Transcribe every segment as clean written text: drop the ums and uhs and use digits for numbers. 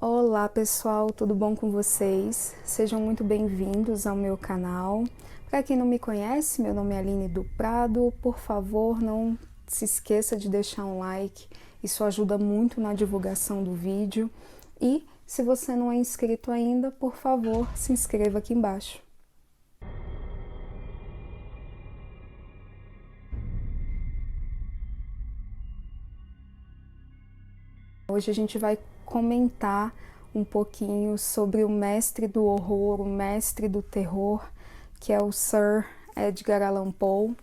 Olá pessoal, tudo bom com vocês? Sejam muito bem-vindos ao meu canal. Para quem não me conhece, meu nome é Aline do Prado. Por favor, não se esqueça de deixar um like, isso ajuda muito na divulgação do vídeo. E se você não é inscrito ainda, por favor, se inscreva aqui embaixo. Hoje a gente vai comentar um pouquinho sobre o mestre do horror, o mestre do terror, que é o Sir Edgar Allan Poe.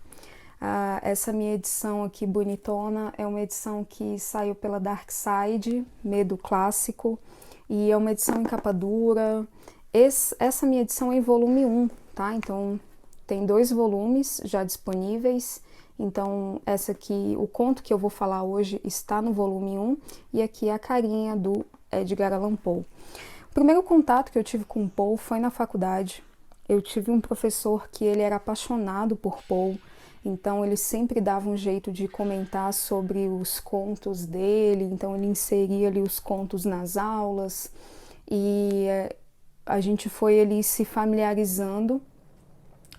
Essa minha edição aqui bonitona é uma edição que saiu pela Dark Side, Medo Clássico, e é uma edição em capa dura. Essa minha edição é em volume 1, tá? Então tem 2 volumes já disponíveis. Então, essa aqui, o conto que eu vou falar hoje está no volume 1 e aqui é a carinha do Edgar Allan Poe. O primeiro contato que eu tive com Poe foi na faculdade. Eu tive um professor que ele era apaixonado por Poe, então ele sempre dava um jeito de comentar sobre os contos dele, então ele inseria ali os contos nas aulas e a gente foi ali se familiarizando.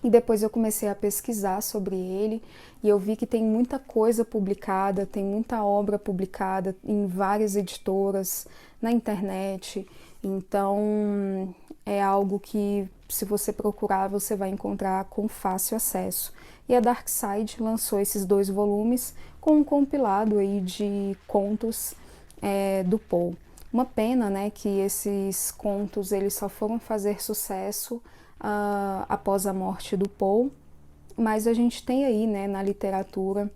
E depois eu comecei a pesquisar sobre ele e eu vi que tem muita coisa publicada, tem muita obra publicada em várias editoras, na internet. Então é algo que, se você procurar, você vai encontrar com fácil acesso. E a Dark Side lançou esses 2 volumes com um compilado aí de contos do Poe. Uma pena, né, que esses contos eles só foram fazer sucesso após a morte do Poe, mas a gente tem aí, né, na literatura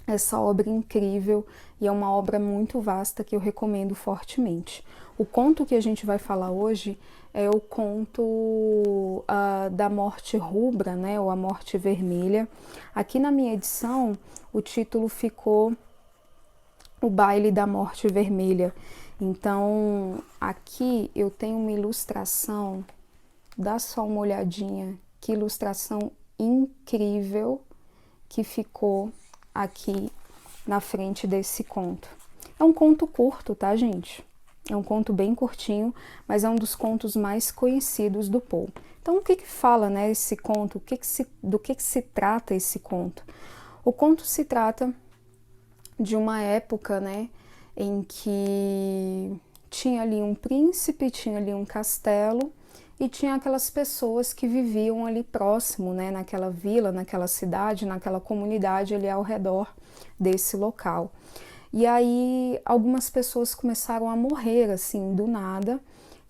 essa obra incrível e é uma obra muito vasta que eu recomendo fortemente. O conto que a gente vai falar hoje é o conto da Morte Rubra, né, ou a Morte Vermelha. Aqui na minha edição o título ficou O Baile da Morte Vermelha. Então aqui eu tenho uma ilustração. Dá só uma olhadinha, que ilustração incrível que ficou aqui na frente desse conto. É um conto curto, tá, gente? É um conto bem curtinho, mas é um dos contos mais conhecidos do Poe. Então, o que fala, né, esse conto? Do que se trata esse conto? O conto se trata de uma época, né, em que tinha ali um príncipe, tinha ali um castelo, e tinha aquelas pessoas que viviam ali próximo, né, naquela vila, naquela cidade, naquela comunidade ali ao redor desse local. E aí algumas pessoas começaram a morrer assim do nada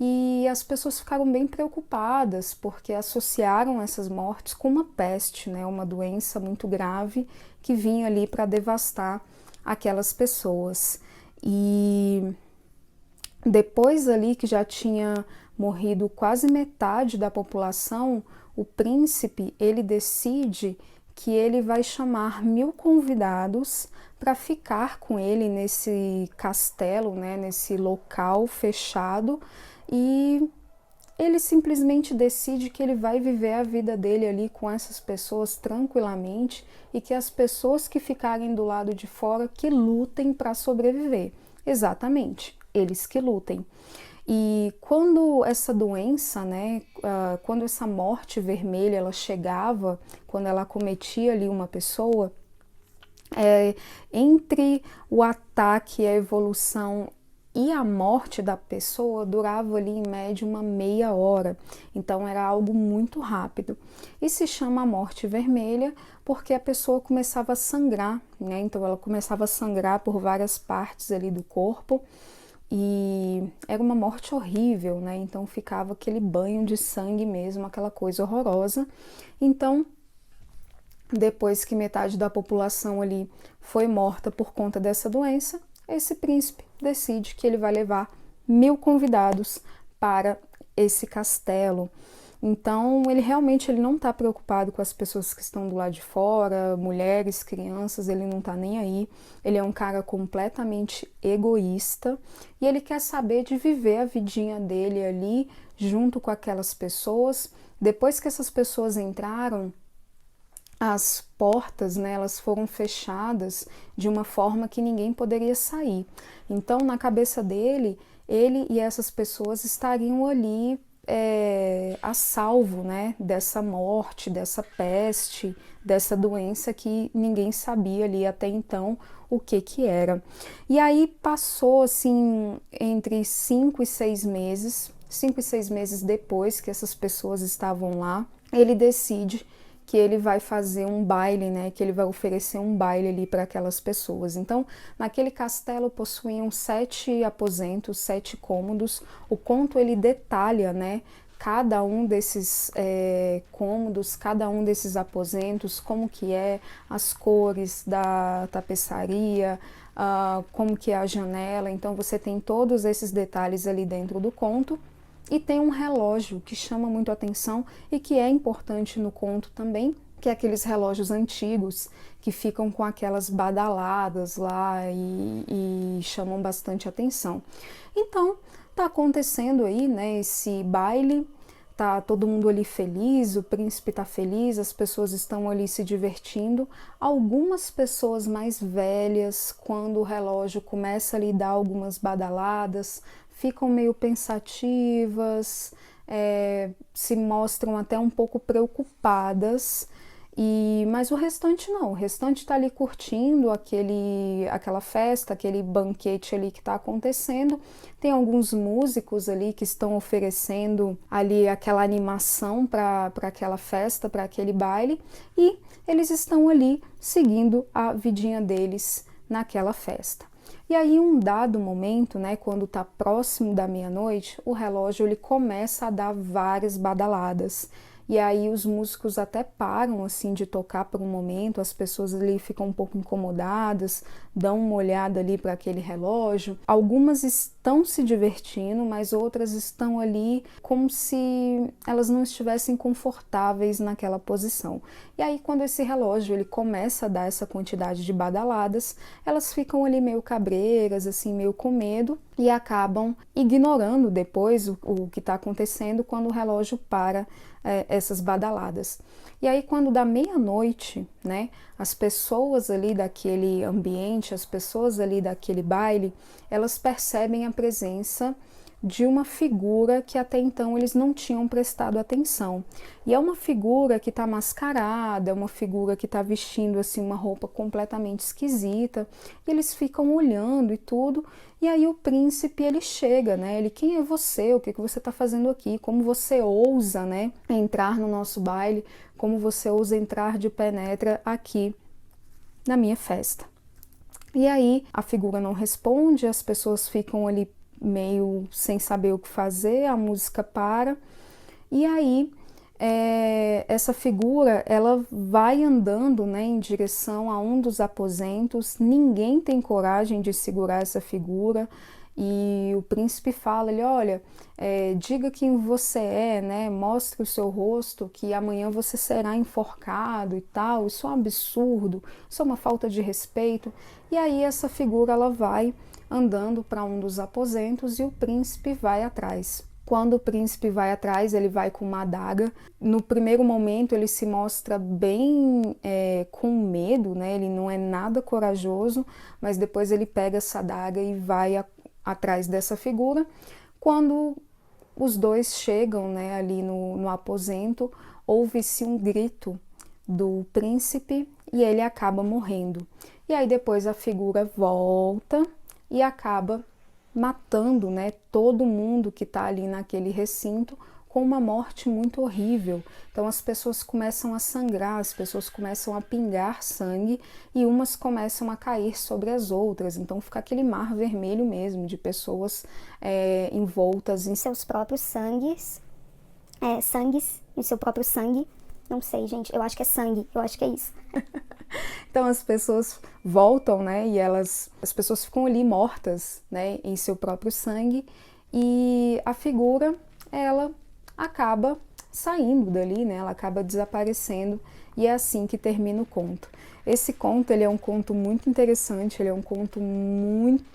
e as pessoas ficaram bem preocupadas porque associaram essas mortes com uma peste, né, uma doença muito grave que vinha ali para devastar aquelas pessoas. E depois ali que já tinha morrido quase metade da população, o príncipe ele decide que ele vai chamar 1000 convidados para ficar com ele nesse castelo, né, nesse local fechado, e ele simplesmente decide que ele vai viver a vida dele ali com essas pessoas tranquilamente e que as pessoas que ficarem do lado de fora que lutem para sobreviver. Exatamente, eles que lutem. E quando essa doença, né, quando essa morte vermelha ela chegava, quando ela acometia ali uma pessoa, entre o ataque, a evolução e a morte da pessoa durava ali em média uma meia hora, então era algo muito rápido. E se chama a morte vermelha porque a pessoa começava a sangrar, né? Então ela começava a sangrar por várias partes ali do corpo e era uma morte horrível, né? Então ficava aquele banho de sangue mesmo, aquela coisa horrorosa. Então, depois que metade da população ali foi morta por conta dessa doença, esse príncipe decide que ele vai levar 1000 convidados para esse castelo. Então, ele não está preocupado com as pessoas que estão do lado de fora, mulheres, crianças, ele não está nem aí. Ele é um cara completamente egoísta e ele quer saber de viver a vidinha dele ali junto com aquelas pessoas. Depois que essas pessoas entraram, as portas, né, elas foram fechadas de uma forma que ninguém poderia sair. Então, na cabeça dele, ele e essas pessoas estariam ali a salvo, né, dessa morte, dessa peste, dessa doença que ninguém sabia ali até então o que era. E aí passou assim entre 5 e 6 meses depois que essas pessoas estavam lá, ele decide que ele vai fazer um baile, né, que ele vai oferecer um baile ali para aquelas pessoas. Então, naquele castelo possuíam 7 aposentos, 7 cômodos. O conto ele detalha, né, cada um desses cômodos, cada um desses aposentos, como que é, as cores da tapeçaria, como que é a janela. Então, você tem todos esses detalhes ali dentro do conto. E tem um relógio que chama muito a atenção e que é importante no conto também, que é aqueles relógios antigos que ficam com aquelas badaladas lá e chamam bastante atenção. Então, tá acontecendo aí, né, esse baile, tá todo mundo ali feliz, o príncipe tá feliz, as pessoas estão ali se divertindo. Algumas pessoas mais velhas, quando o relógio começa a lhe dar algumas badaladas, ficam meio pensativas, se mostram até um pouco preocupadas, mas o restante não, o restante está ali curtindo aquela festa, aquele banquete ali que está acontecendo. Tem alguns músicos ali que estão oferecendo ali aquela animação para aquela festa, para aquele baile, e eles estão ali seguindo a vidinha deles naquela festa. E aí, um dado momento, né, quando está próximo da meia-noite, o relógio ele começa a dar várias badaladas. E aí os músicos até param assim de tocar por um momento, as pessoas ali ficam um pouco incomodadas, dão uma olhada ali para aquele relógio. Algumas estão se divertindo, mas outras estão ali como se elas não estivessem confortáveis naquela posição. E aí quando esse relógio ele começa a dar essa quantidade de badaladas, elas ficam ali meio cabreiras, assim, meio com medo e acabam ignorando depois o que está acontecendo quando o relógio para essas badaladas. E aí quando dá meia-noite, né, as pessoas ali daquele ambiente, as pessoas ali daquele baile, elas percebem a presença de uma figura que até então eles não tinham prestado atenção. E é uma figura que está mascarada, é uma figura que está vestindo assim uma roupa completamente esquisita, e eles ficam olhando e tudo, e aí o príncipe ele chega, né? Ele, quem é você? O que você está fazendo aqui? Como você ousa, né, entrar no nosso baile? Como você ousa entrar de penetra aqui na minha festa? E aí a figura não responde, as pessoas ficam ali meio sem saber o que fazer, a música para, e aí essa figura ela vai andando, né, em direção a um dos aposentos. Ninguém tem coragem de segurar essa figura, e o príncipe fala, ele, olha, diga quem você é, né, mostre o seu rosto, que amanhã você será enforcado e tal. Isso é um absurdo, isso é uma falta de respeito. E aí essa figura ela vai andando para um dos aposentos e o príncipe vai atrás. Quando o príncipe vai atrás, ele vai com uma adaga. No primeiro momento ele se mostra bem com medo, né? Ele não é nada corajoso, mas depois ele pega essa adaga e vai atrás dessa figura. Quando os dois chegam, né, ali no aposento, ouve-se um grito do príncipe e ele acaba morrendo. E aí depois a figura volta e acaba matando, né, todo mundo que está ali naquele recinto com uma morte muito horrível. Então as pessoas começam a sangrar, as pessoas começam a pingar sangue e umas começam a cair sobre as outras. Então fica aquele mar vermelho mesmo de pessoas envoltas em seus próprios sangues, em seu próprio sangue. Não sei, gente, eu acho que é sangue, eu acho que é isso. Então as pessoas voltam, né, e as pessoas ficam ali mortas, né, em seu próprio sangue, e a figura, ela acaba saindo dali, né, ela acaba desaparecendo, e é assim que termina o conto. Esse conto, ele é um conto muito interessante, ele é um conto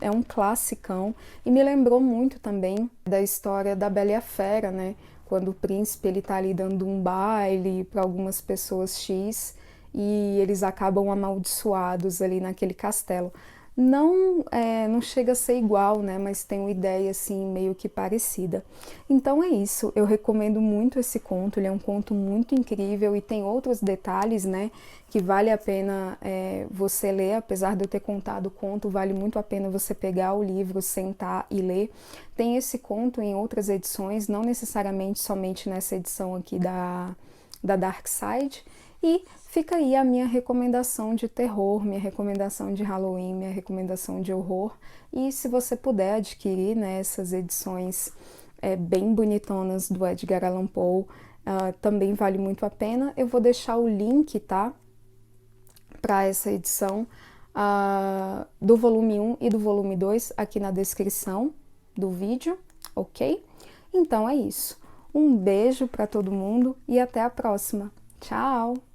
é um classicão, e me lembrou muito também da história da Bela e a Fera, né, quando o príncipe ele tá ali dando um baile para algumas pessoas X, e eles acabam amaldiçoados ali naquele castelo. não chega a ser igual, né? Mas tem uma ideia assim meio que parecida. Então é isso. Eu recomendo muito esse conto. Ele é um conto muito incrível e tem outros detalhes, né? Que vale a pena você ler. Apesar de eu ter contado o conto, vale muito a pena você pegar o livro, sentar e ler. Tem esse conto em outras edições, não necessariamente somente nessa edição aqui da Dark Side. E fica aí a minha recomendação de terror, minha recomendação de Halloween, minha recomendação de horror. E se você puder adquirir, né, essas edições bem bonitonas do Edgar Allan Poe, também vale muito a pena. Eu vou deixar o link, tá, para essa edição do volume 1 e do volume 2 aqui na descrição do vídeo, ok? Então é isso. Um beijo para todo mundo e até a próxima. Tchau!